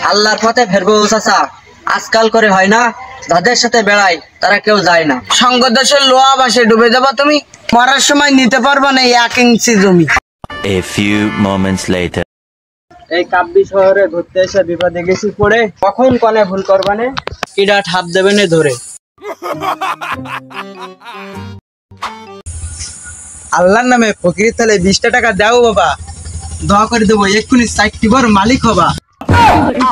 আল্লাহর পথে ফেরবো চাচা, আজকাল করে হয় না, যাদের সাথে বেড়াই তারা কেউ যায় না। সঙ্গ দেশের লোহা বাসে ডুবে যাবা তুমি, মরার সময় নিতে পারবা না এই 1 ইঞ্চি জমি। A few moments later. এই কাব্যি শহরে ঘুরতে এসে বিপদে গেছি পড়ে, কখন কনে ভুল করবানে, কিডা ঠাপ দেবে নে ধরে। আল্লাহর নামে ফকির তাহলে 20টা টাকা দাও বাবা, দোয়া করে দেবো এক্ষুনি 60টি বড় মালিক হবা।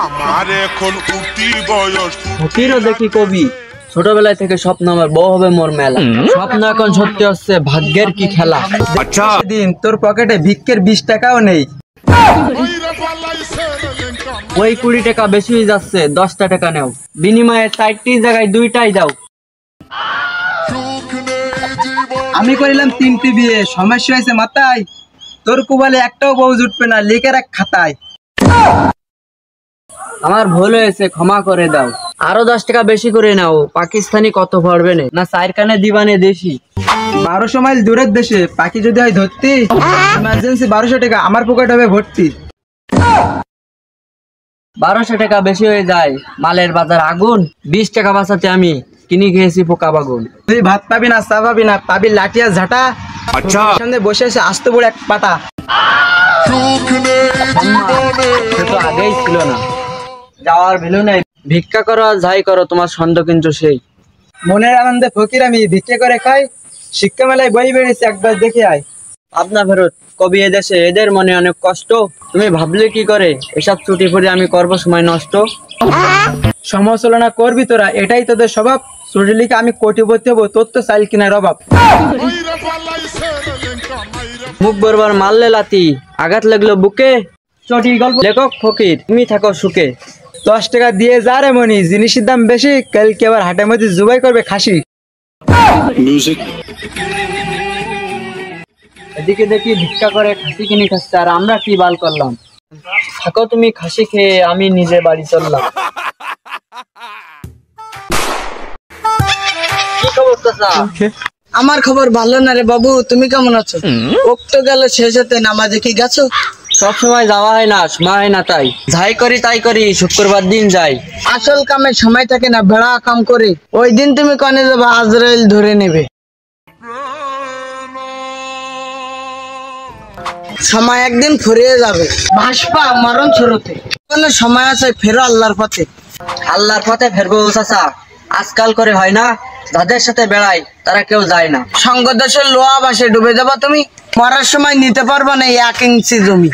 আমার এখন উঠতি বয়স, ফকিরও দেখি কবি, ছোটবেলায় থেকে স্বপ্ন আমার বউ হবে মোর মেলা, স্বপ্ন এখন সত্যি হচ্ছে, ভাগ্যের কি খেলা। দিন তোর পকেটে ভিক্ষের 20 টাকাও নেই, ওই 20 টাকা বেশি হয়ে যাচ্ছে, 10টা টাকা নেও, বিনিময়ে 4টি জায়গায় 2টাই দাও। আমি করিলাম 3টি বিয়ে, সমস্যা হয়েছে মাথায়, তোর কুবালে একটাও বউ জুটবে না, লিখে রাখ খাতায়। আমার ভুল হয়েছে, ক্ষমা করে দাও, আরো 10 টাকা বেশি করে নাও, পাকিস্তানি কত ভরবে না 4 কানে দিবানে দেশি। 1200 মাইল দূরের দেশে পাখি যদি হয় ধরতি, ইমার্জেন্সি 1200 টাকা আমার পকেট হবে ভর্তি। 1200 টাকা বেশি হয়ে যায়, মালের বাজার আগুন, 20 টাকা বাঁচাতে আমি কিনে খেয়েছি পোকা বাগুন। তুই ভাত পাবি না, চা পাবি না, পাবি লাঠিয়া ঝাঁটা, সামনে বসে এসে আসতে বড় এক পাটা। সে তো আগেই ছিল না, যাওয়ার ভ্যালু নাই, ভিক্ষা করো আর যাই করো তোমার ছন্দ কিন্তু সেই। মনের আনন্দে ফকির আমি ভিক্ষে করে খাই, শিক্ষা মেলায় বই বেড়েছি একবার দেখে আয়। আপনা ফেরত কবি এদেশে, এদের মনে অনেক কষ্ট, তুমি ভাবলে কি করে এসব ছুটি ফুটি আমি করবো সময় নষ্ট। সমালোচনা করবি তোরা, এটাই তোদের স্বভাব, ছুটি লিখে আমি কোটিপতি হবো, তোর তো চাইল কিনার অভাব। মুখ বরবার মারলে লাতি, আঘাত লাগলো বুকে, চটি গল্প লেখক ফকির তুমি থাকো সুখে। 10 টাকা দিয়ে যা রে মনি, জিনিসের দাম বেশি, কালকে আবার হাটের মধ্যে জুবাই করবে খাসি। এদিকে দেখি ভিক্ষা করে খাসি কিনে খাচ্ছে, আর আমরা কি বাল করলাম। থাকো তুমি খাসি খেয়ে, আমি নিজে বাড়ি চললাম। কি খবর চাচা? আমার খবর ভালো না রে বাবু, তুমি কেমন আছো? উক্ত গেল শেষ হতে, নামাজে কি গেছো? সব সময় যাওয়া হয় না, সময় হয় না, তাই যাই করি তাই করি, শুক্রবার দিন যাই। আসল কামে সময় থাকে না, বেড়া কাম করে, ওই দিন তুমি কনে যাবে আজরাইল ধরে নেবে। সময় একদিন ফুরিয়ে যাবে, ভাসপা মরণ ছুরোতে, কোনো সময় আছে, ফেরো আল্লাহর পথে। আল্লাহর পথে ফেরবো চাচা, আজকাল করে হয় না, যাদের সাথে বেড়াই তারা কেউ যায় না। সঙ্গ দেশের লোহা বাসে ডুবে যাবা তুমি, মরার সময় নিতে পারবা না এই 1 ইঞ্চি জমি।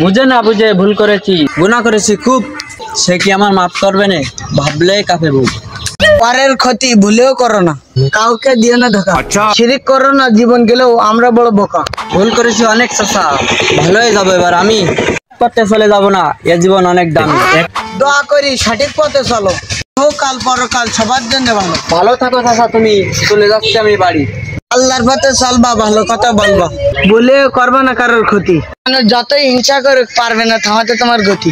বুঝে না বুঝে ভুল করেছি, গুনাহ করেছি খুব, সে কি আমার মাফ করবে না, ভাবলে কাঁপে বুক। পরের ক্ষতি ভুলেও করো না, কাউকে দিও না ধোকা, শিরিক করো না, জীবন গেলেও আমরা বড় বোকা। ভুল করেছি অনেক চাচা, ভালো হয়ে যাবো এবার আমি, করতে চলে যাব না, এ জীবন অনেক দামি। দোয়া করি সঠিক পথে চলো, কাল পরকাল সবার জন্য ভালো। ভালো থাকো চাচা তুমি, চলে যাচ্ছি আমি বাড়ি। আল্লাহর পথে চলবা, ভালো কথা বলবা, বলেও করবা না কারোর ক্ষতি, যতই হিংসা করে পারবে না থামাতে তোমার গতি।